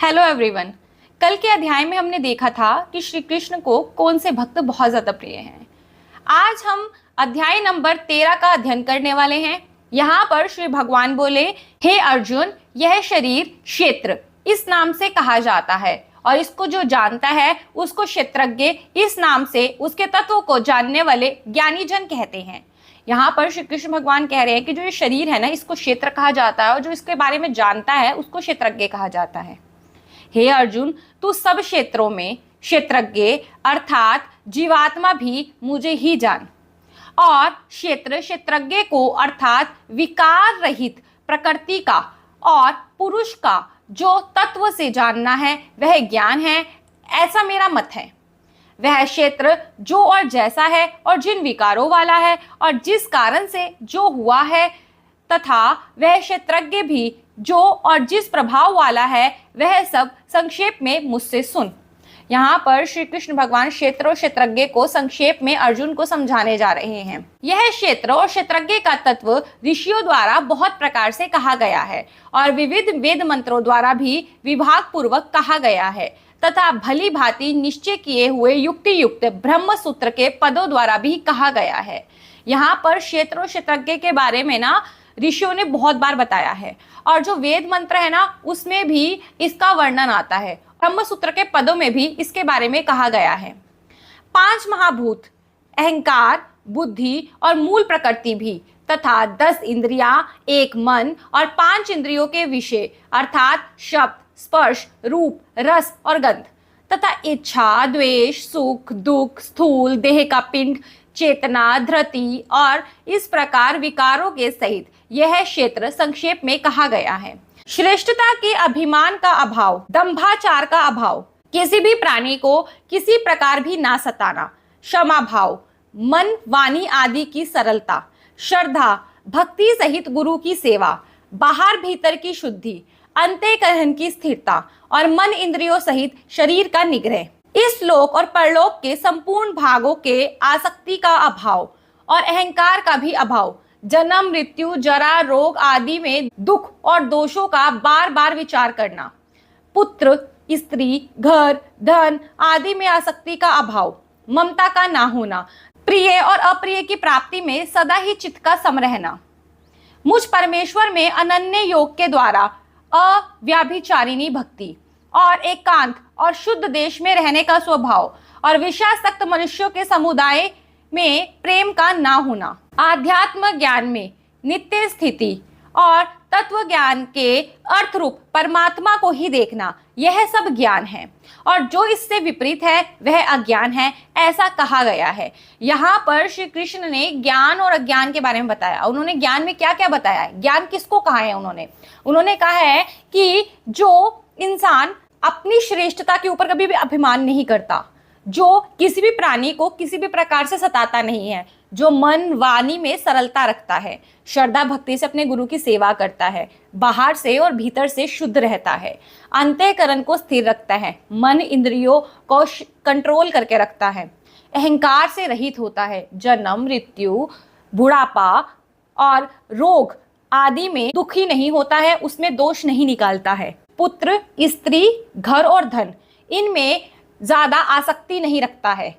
Hello everyone. कल के अध्याय में हमने देखा था कि श्री कृष्ण को कौन से भक्त बहुत ज्यादा प्रिय हैं। आज हम अध्याय नंबर 13 का अध्ययन करने वाले हैं। यहाँ पर श्री भगवान बोले, हे अर्जुन, यह शरीर क्षेत्र इस नाम से कहा जाता है और इसको जो जानता है उसको क्षेत्रज्ञ इस नाम से उसके तत्वों को जानने वाले ज्ञानी जन कहते हैं। यहाँ पर श्री कृष्ण भगवान कह रहे हैं कि जो ये शरीर है ना, इसको क्षेत्र कहा जाता है और जो इसके बारे में जानता है उसको क्षेत्रज्ञ कहा जाता है। हे अर्जुन, तू सब क्षेत्रों में क्षेत्रज्ञ अर्थात जीवात्मा भी मुझे ही जान। और क्षेत्रज्ञ को अर्थात विकार रहित प्रकृति का और पुरुष का जो तत्व से जानना है वह ज्ञान है, ऐसा मेरा मत है। वह क्षेत्र जो और जैसा है और जिन विकारों वाला है और जिस कारण से जो हुआ है, तथा वह क्षेत्रज्ञ भी जो और जिस प्रभाव वाला है, वह सब संक्षेप में मुझसे सुन। यहाँ पर श्री कृष्ण भगवान क्षेत्र और क्षेत्रज्ञ को संक्षेप में अर्जुन को समझाने जा रहे हैं। यह क्षेत्र और क्षेत्रज्ञ का तत्व ऋषियों द्वारा बहुत प्रकार से कहा गया है और विविध वेद मंत्रों द्वारा भी विभाग पूर्वक कहा गया है तथा भली भांति निश्चय किए हुए युक्ति युक्त ब्रह्म सूत्र के पदों द्वारा भी कहा गया है। यहाँ पर क्षेत्र और क्षेत्रज्ञ के बारे में ना ऋषियों ने बहुत बार बताया है और जो वेद मंत्र है ना उसमें भी इसका वर्णन आता है। ब्रह्म सूत्र के पदों में भी इसके बारे में कहा गया है। 5 महाभूत अहंकार, बुद्धि और मूल प्रकृति भी तथा 10 इंद्रियां, 1 मन और 5 इंद्रियों के विषय अर्थात शब्द, स्पर्श, रूप, रस और गंध तथा इच्छा, द्वेष, सुख, दुख, स्थूल देह का पिंड, चेतना, धृति और इस प्रकार विकारों के सहित यह क्षेत्र संक्षेप में कहा गया है। श्रेष्ठता के अभिमान का अभाव, दंभाचार का अभाव, किसी भी प्राणी को किसी प्रकार भी ना सताना, क्षमा भाव, मन वाणी आदि की सरलता, श्रद्धा, भक्ति सहित गुरु की सेवा, बाहर भीतर की शुद्धि, अंतःकरण की स्थिरता और मन इंद्रियों सहित शरीर का निग्रह, इस लोक और परलोक के संपूर्ण भागों के आसक्ति का अभाव और अहंकार का भी अभाव, जन्म, मृत्यु, जरा, रोग आदि में दुख और दोषों का बार बार विचार करना, पुत्र, स्त्री, घर, धन आदि में आसक्ति का अभाव, ममता का ना होना, प्रिय और अप्रिय की प्राप्ति में सदा ही चित्त का सम रहना, मुझ परमेश्वर में अनन्य योग के द्वारा अव्याभिचारिणी भक्ति और एकांत और शुद्ध देश में रहने का स्वभाव और विषयासक्त मनुष्यों के समुदाय में प्रेम का ना होना, आध्यात्म ज्ञान में नित्य स्थिति और तत्व ज्ञान के अर्थ रूप परमात्मा को ही देखना, यह सब ज्ञान है और जो इससे विपरीत है वह अज्ञान है, ऐसा कहा गया है। यहाँ पर श्री कृष्ण ने ज्ञान और अज्ञान के बारे में बताया। उन्होंने ज्ञान में क्या क्या बताया है, ज्ञान किसको कहा है उन्होंने कहा है कि जो इंसान अपनी श्रेष्ठता के ऊपर कभी भी अभिमान नहीं करता, जो किसी भी प्राणी को किसी भी प्रकार से सताता नहीं है, जो मन वाणी में सरलता रखता है, श्रद्धा भक्ति से अपने गुरु की सेवा करता है, बाहर से और भीतर से शुद्ध रहता है, अंतःकरण को स्थिर रखता है, मन इंद्रियों को कंट्रोल करके रखता है, अहंकार से रहित होता है, जन्म, मृत्यु, बुढ़ापा और रोग आदि में दुखी नहीं होता है, उसमें दोष नहीं निकालता है, पुत्र, स्त्री, घर और धन इनमें ज्यादा आसक्ति नहीं रखता है।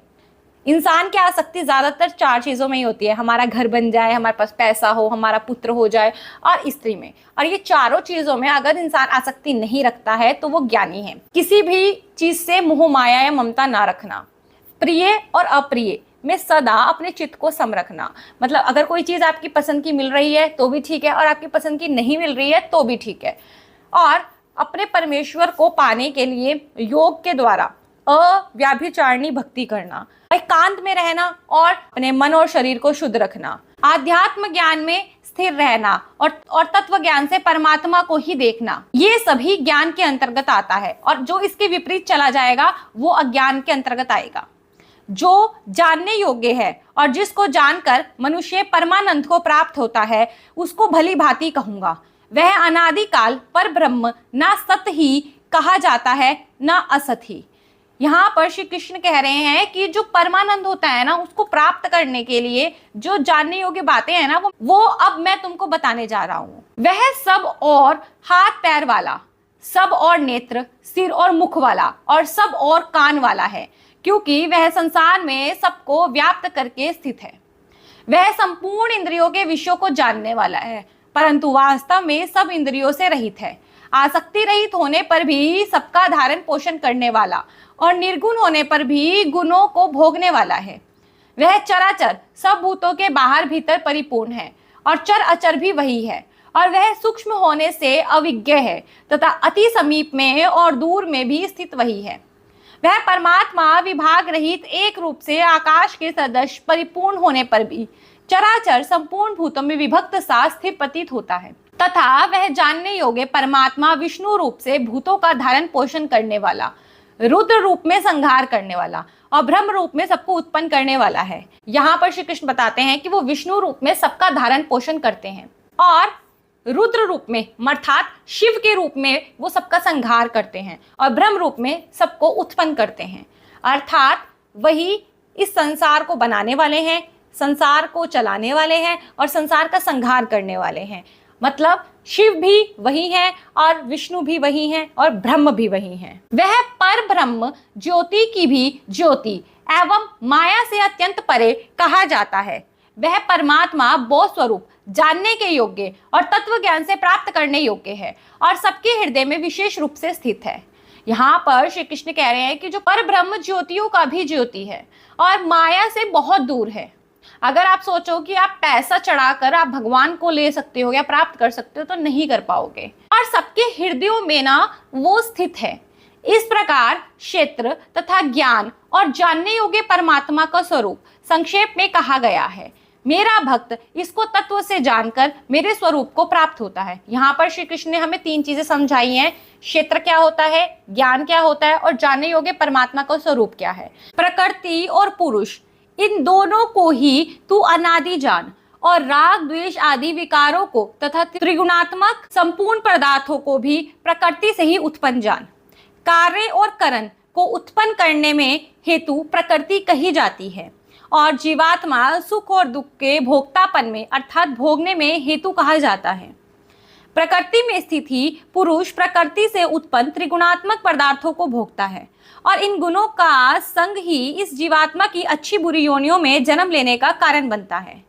इंसान की आसक्ति ज्यादातर 4 चीजों में ही होती है, हमारा घर बन जाए, हमारे पास पैसा हो, हमारा पुत्र हो जाए और स्त्री में। और ये चारों चीजों में अगर इंसान आसक्ति नहीं रखता है तो वो ज्ञानी है। किसी भी चीज से मोह माया या ममता ना रखना, प्रिय और अप्रिय में सदा अपने चित्त को सम रखना। मतलब अगर कोई चीज आपकी पसंद की मिल रही है तो भी ठीक है और आपकी पसंद की नहीं मिल रही है तो भी ठीक है। और अपने परमेश्वर को पाने के लिए योग के द्वारा अव्याभिचारिणी भक्ति करना, एकांत में रहना और अपने मन और शरीर को शुद्ध रखना, आध्यात्म ज्ञान में स्थिर रहना और तत्व ज्ञान से परमात्मा को ही देखना, ये सभी ज्ञान के अंतर्गत आता है। और जो इसके विपरीत चला जाएगा वो अज्ञान के अंतर्गत आएगा। जो जानने योग्य है और जिसको जानकर मनुष्य परमानंद को प्राप्त होता है उसको भली भांति कहूंगा। वह अनादिकाल पर ब्रह्म ना सत ही कहा जाता है ना असत ही। यहाँ पर श्री कृष्ण कह रहे हैं कि जो परमानंद होता है ना उसको प्राप्त करने के लिए जो जानने योग्य बातें हैं ना वो अब मैं तुमको बताने जा रहा हूँ। वह सब और हाथ पैर वाला सब और नेत्र, सिर और मुख वाला और सब और कान वाला है, क्योंकि वह संसार में सबको व्याप्त करके स्थित है। वह संपूर्ण इंद्रियों के विषयों को जानने वाला है, परंतु वास्तव में सब इंद्रियों से रहित है। आसक्ति रहित होने पर भी सबका धारण पोषण करने वाला और निर्गुण होने पर भी गुणों को भोगने वाला है। वह चराचर सब भूतों के बाहर भीतर परिपूर्ण है और चर अचर भी वही है, और वह सूक्ष्म होने से अविज्ञ है तथा अति समीप में और दूर में भी स्थित वही है। वह परमात्मा विभाग रहित एक रूप से आकाश के सदृश परिपूर्ण होने पर भी चराचर संपूर्ण भूतों में विभक्त सा स्थिर प्रतीत होता है, तथा वह जानने योग्य परमात्मा विष्णु रूप से भूतों का धारण पोषण करने वाला, रुद्र रूप में संहार करने वाला और ब्रह्म रूप में सबको उत्पन्न करने वाला है। यहाँ पर श्री कृष्ण बताते हैं कि वो विष्णु रूप में सबका धारण पोषण करते हैं और रुद्र रूप में अर्थात शिव के रूप में वो सबका संहार करते हैं और ब्रह्म रूप में सबको उत्पन्न करते हैं, अर्थात वही इस संसार को बनाने वाले हैं, संसार को चलाने वाले हैं और संसार का संहार करने वाले हैं। मतलब शिव भी वही है और विष्णु भी वही है और ब्रह्म भी वही है। वह पर ब्रह्म ज्योति की भी ज्योति एवं माया से अत्यंत परे कहा जाता है। वह परमात्मा बोध स्वरूप, जानने के योग्य और तत्व ज्ञान से प्राप्त करने योग्य है और सबके हृदय में विशेष रूप से स्थित है। यहाँ पर श्री कृष्ण कह रहे हैं कि जो पर ब्रह्म ज्योतियों का भी ज्योति है और माया से बहुत दूर है। अगर आप सोचो कि आप पैसा चढ़ाकर आप भगवान को ले सकते हो या प्राप्त कर सकते हो तो नहीं कर पाओगे, और सबके हृदयों में ना वो स्थित है। इस प्रकार क्षेत्र तथा ज्ञान और जानने योग्य परमात्मा का स्वरूप संक्षेप में कहा गया है। मेरा भक्त इसको तत्व से जानकर मेरे स्वरूप को प्राप्त होता है। यहाँ पर श्री कृष्ण ने हमें तीन चीजें समझाई हैं। क्षेत्र क्या होता है, ज्ञान क्या होता है और जानने योग्य परमात्मा का स्वरूप क्या है। प्रकृति और पुरुष, इन दोनों को ही तू अनादि जान और राग द्वेष आदि विकारों को तथा त्रिगुणात्मक संपूर्ण पदार्थों को भी प्रकृति से ही उत्पन्न जान। कार्य और करण को उत्पन्न करने में हेतु प्रकृति कही जाती है और जीवात्मा सुख और दुख के भोक्तापन में अर्थात भोगने में हेतु कहा जाता है। प्रकृति में स्थित ही पुरुष प्रकृति से उत्पन्न त्रिगुणात्मक पदार्थों को भोगता है और इन गुणों का संग ही इस जीवात्मा की अच्छी बुरी योनियों में जन्म लेने का कारण बनता है।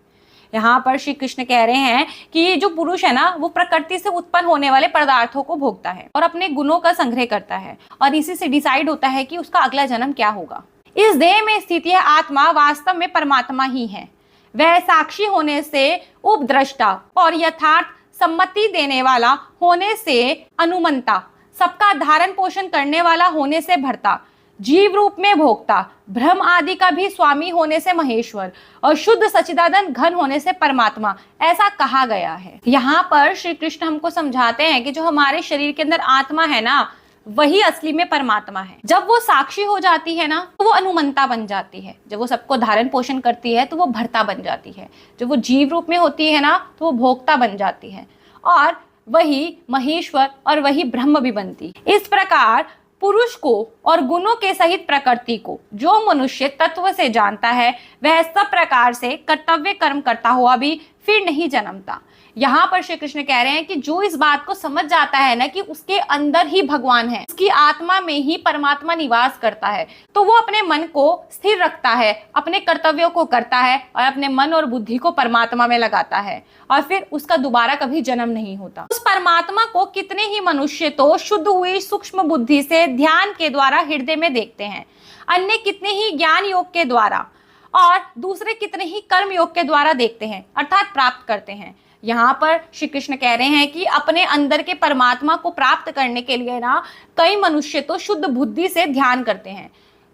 यहाँ पर श्री कृष्ण कह रहे हैं कि जो पुरुष है ना, वो प्रकृति से उत्पन्न होने वाले पदार्थों को भोगता है और अपने गुणों का संग्रह करता है और इसी से डिसाइड होता है कि उसका अगला जन्म क्या होगा। इस देह में स्थित यह आत्मा वास्तव में परमात्मा ही है। वह साक्षी होने से उपद्रष्टा और यथार्थ सम्मति देने वाला होने से अनुमंता, सबका धारण पोषण करने वाला होने से भर्ता, जीव रूप में भोक्ता, ब्रह्म आदि का भी स्वामी होने से महेश्वर और शुद्ध सच्चिदानंद घन होने से परमात्मा, ऐसा कहा गया है। यहाँ पर श्री कृष्ण हमको समझाते हैं कि जो हमारे शरीर के अंदर आत्मा है ना, वही असली में परमात्मा है। जब वो साक्षी हो जाती है ना तो वो अनुमंता बन जाती है। जब वो सबको धारण पोषण करती है तो वो भर्ता बन जाती है। जब वो जीव रूप में होती है ना तो वो भोक्ता बन जाती है और वही महेश्वर और वही ब्रह्म भी बनती। इस प्रकार पुरुष को और गुणों के सहित प्रकृति को जो मनुष्य तत्व से जानता है वह सब प्रकार से कर्तव्य कर्म करता हुआ भी फिर नहीं जन्मता। यहाँ पर श्री कृष्ण कह रहे हैं कि जो इस बात को समझ जाता है ना कि उसके अंदर ही भगवान है, उसकी आत्मा में ही परमात्मा निवास करता है, तो वो अपने मन को स्थिर रखता है, अपने कर्तव्यों को करता है और अपने मन और बुद्धि को परमात्मा में लगाता है और फिर उसका दोबारा कभी जन्म नहीं होता। उस परमात्मा को कितने ही मनुष्य तो शुद्ध हुई सूक्ष्म बुद्धि से ध्यान के द्वारा हृदय में देखते हैं, अन्य कितने ही ज्ञान योग के द्वारा और दूसरे कितने ही कर्म योग के द्वारा देखते हैं अर्थात प्राप्त करते हैं। यहाँ पर श्री कृष्ण कह रहे हैं कि अपने अंदर के परमात्मा को प्राप्त करने के लिए ना कई मनुष्य तो शुद्ध बुद्धि से ध्यान करते हैं,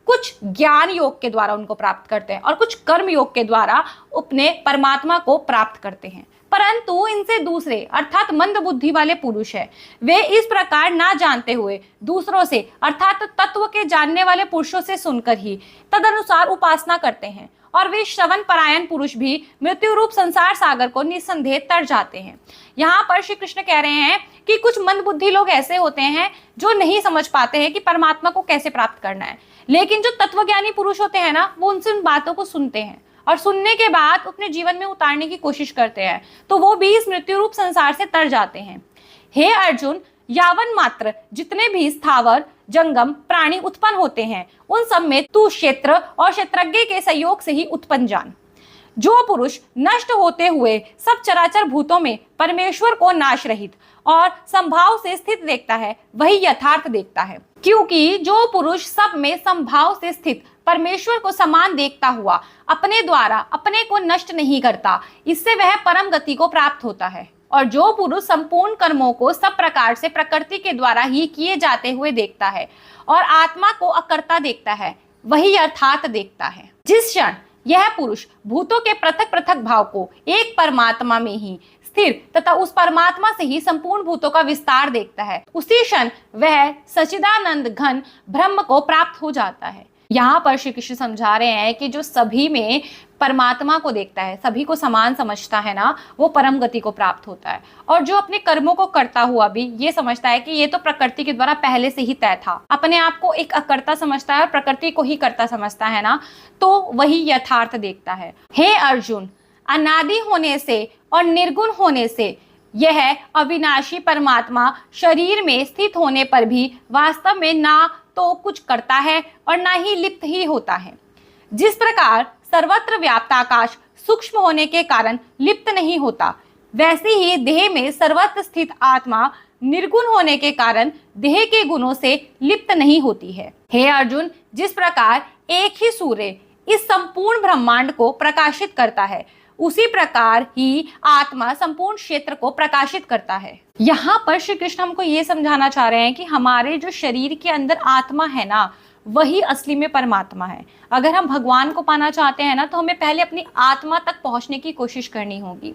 कुछ ज्ञान योग के द्वारा उनको प्राप्त करते हैं और कुछ कर्म योग के द्वारा अपने परमात्मा को प्राप्त करते हैं। परंतु इनसे दूसरे अर्थात मंद बुद्धि वाले पुरुष है, वे इस प्रकार ना जानते हुए दूसरों से अर्थात तत्व के जानने वाले पुरुषों से सुनकर ही तदनुसार उपासना करते हैं और वे श्रवण परायण पुरुष भी मृत्यु रूप संसार सागर को निस्संदेह तर जाते हैं। यहाँ पर श्री कृष्ण कह रहे हैं कि कुछ मंद बुद्धि लोग ऐसे होते हैं जो नहीं समझ पाते हैं कि परमात्मा को कैसे प्राप्त करना है, लेकिन जो तत्वज्ञानी पुरुष होते हैं ना वो उनसे उन बातों को सुनते हैं और सुनने के बाद अपने जीवन में उतारने की कोशिश करते हैं, तो वो भी इस मृत्यु रूप संसार से तर जाते हैं। हे अर्जुन, यावन मात्र जितने भी स्थावर जंगम प्राणी उत्पन्न होते हैं उन सब में तू क्षेत्र और क्षेत्रज्ञ के सहयोग से ही उत्पन्न जान। जो पुरुष नष्ट होते हुए सब चराचर भूतों में परमेश्वर को नाश रहित और संभाव से स्थित देखता है वही यथार्थ देखता है। क्योंकि जो पुरुष सब में संभाव से स्थित परमेश्वर को समान देखता हुआ अपने द्वारा अपने को नष्ट नहीं करता, इससे वह परम गति को प्राप्त होता है। और जो पुरुष संपूर्ण कर्मों को सब प्रकार से प्रकृति के द्वारा ही किए जाते हुए देखता है और आत्मा को अकर्ता देखता है वही अर्थात देखता है। जिस क्षण यह पुरुष भूतों के पृथक पृथक भाव को एक परमात्मा में ही स्थिर तथा उस परमात्मा से ही संपूर्ण भूतों का विस्तार देखता है, उसी क्षण वह सच्चिदानंद घन ब्रह्म को प्राप्त हो जाता है। यहाँ पर श्री कृष्ण समझा रहे हैं कि जो सभी में परमात्मा को देखता है, सभी को समान समझता है ना, वो परम गति को प्राप्त होता है। और जो अपने कर्मों को करता हुआ भी ये समझता है कि ये तो प्रकृति के द्वारा पहले से ही तय था, अपने आप को एक अकर्ता समझता है और प्रकृति को ही कर्ता समझता है ना, तो वही यथार्थ देखता है। हे अर्जुन, अनादि होने से और निर्गुण होने से यह अविनाशी परमात्मा शरीर में स्थित होने पर भी वास्तव में ना तो कुछ करता है और ना ही लिप्त ही होता है। जिस प्रकार सर्वत्र व्याप्त आकाश सूक्ष्म होने के कारण लिप्त नहीं होता, वैसे ही देह में सर्वत्र स्थित आत्मा निर्गुण होने के कारण देह के गुणों से लिप्त नहीं होती है। हे अर्जुन, जिस प्रकार एक ही सूर्य इस संपूर्ण ब्रह्मांड को प्रकाशित करता है, उसी प्रकार ही आत्मा संपूर्ण क्षेत्र को प्रकाशित करता है। यहाँ पर श्री कृष्ण हमको ये समझाना चाह रहे हैं कि हमारे जो शरीर के अंदर आत्मा है ना, वही असली में परमात्मा है। अगर हम भगवान को पाना चाहते हैं ना, तो हमें पहले अपनी आत्मा तक पहुंचने की कोशिश करनी होगी।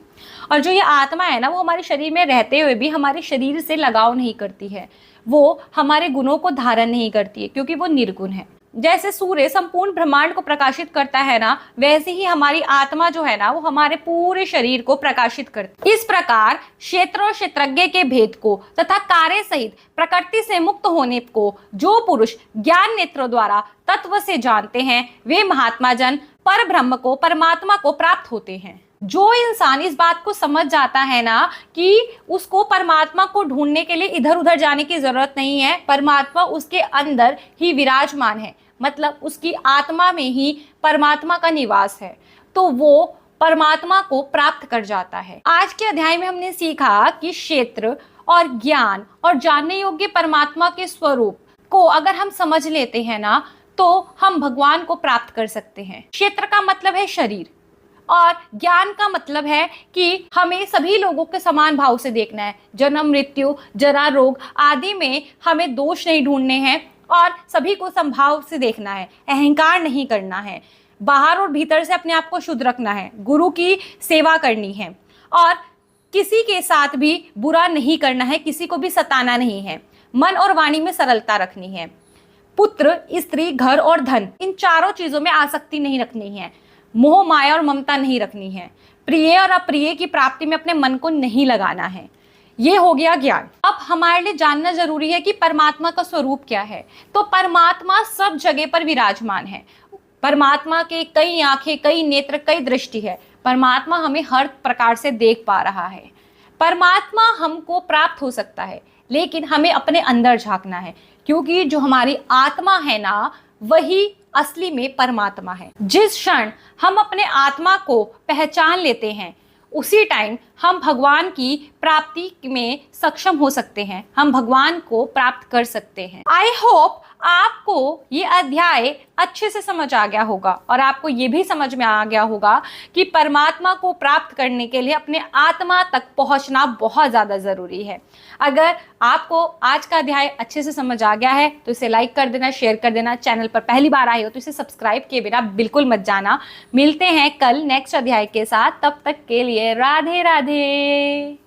और जो ये आत्मा है ना, वो हमारे शरीर में रहते हुए भी हमारे शरीर से लगाव नहीं करती है, वो हमारे गुणों को धारण नहीं करती है, क्योंकि वो निर्गुण है। जैसे सूर्य संपूर्ण ब्रह्मांड को प्रकाशित करता है ना, वैसे ही हमारी आत्मा जो है ना, वो हमारे पूरे शरीर को प्रकाशित करती है। इस प्रकार क्षेत्र और क्षेत्रज्ञ के भेद को तथा कार्य सहित प्रकृति से मुक्त होने को जो पुरुष ज्ञान नेत्रों द्वारा तत्व से जानते हैं, वे महात्मा जन पर ब्रह्म को, परमात्मा को प्राप्त होते हैं। जो इंसान इस बात को समझ जाता है ना कि उसको परमात्मा को ढूंढने के लिए इधर उधर जाने की जरूरत नहीं है, परमात्मा उसके अंदर ही विराजमान है, मतलब उसकी आत्मा में ही परमात्मा का निवास है, तो वो परमात्मा को प्राप्त कर जाता है। आज के अध्याय में हमने सीखा कि क्षेत्र और ज्ञान और जानने योग्य परमात्मा के स्वरूप को अगर हम समझ लेते हैं ना, तो हम भगवान को प्राप्त कर सकते हैं। क्षेत्र का मतलब है शरीर और ज्ञान का मतलब है कि हमें सभी लोगों के समान भाव से देखना है। जन्म, मृत्यु, जरा, रोग आदि में हमें दोष नहीं ढूंढने हैं और सभी को समभाव से देखना है। अहंकार नहीं करना है, बाहर और भीतर से अपने आप को शुद्ध रखना है, गुरु की सेवा करनी है और किसी के साथ भी बुरा नहीं करना है, किसी को भी सताना नहीं है। मन और वाणी में सरलता रखनी है। पुत्र, स्त्री, घर और धन, इन चारों चीजों में आसक्ति नहीं रखनी है। मोह, माया और ममता नहीं रखनी है। प्रिय और अप्रिय की प्राप्ति में अपने मन को नहीं लगाना है। ये हो गया ज्ञान। अब हमारे लिए जानना जरूरी है कि परमात्मा का स्वरूप क्या है। तो परमात्मा सब जगह पर विराजमान है। परमात्मा के कई आंखें, कई नेत्र, कई दृष्टि है। परमात्मा हमें हर प्रकार से देख पा रहा है। परमात्मा हमको प्राप्त हो सकता है, लेकिन हमें अपने अंदर झांकना है, क्योंकि जो हमारी आत्मा है ना, वही असली में परमात्मा है। जिस क्षण हम अपने आत्मा को पहचान लेते हैं, उसी टाइम हम भगवान की प्राप्ति में सक्षम हो सकते हैं, हम भगवान को प्राप्त कर सकते हैं। आई होप आपको ये अध्याय अच्छे से समझ आ गया होगा और आपको ये भी समझ में आ गया होगा कि परमात्मा को प्राप्त करने के लिए अपने आत्मा तक पहुंचना बहुत ज़्यादा ज़रूरी है। अगर आपको आज का अध्याय अच्छे से समझ आ गया है तो इसे लाइक कर देना, शेयर कर देना। चैनल पर पहली बार आए हो तो इसे सब्सक्राइब किए बिना बिल्कुल मत जाना। मिलते हैं कल नेक्स्ट अध्याय के साथ, तब तक के लिए राधे राधे।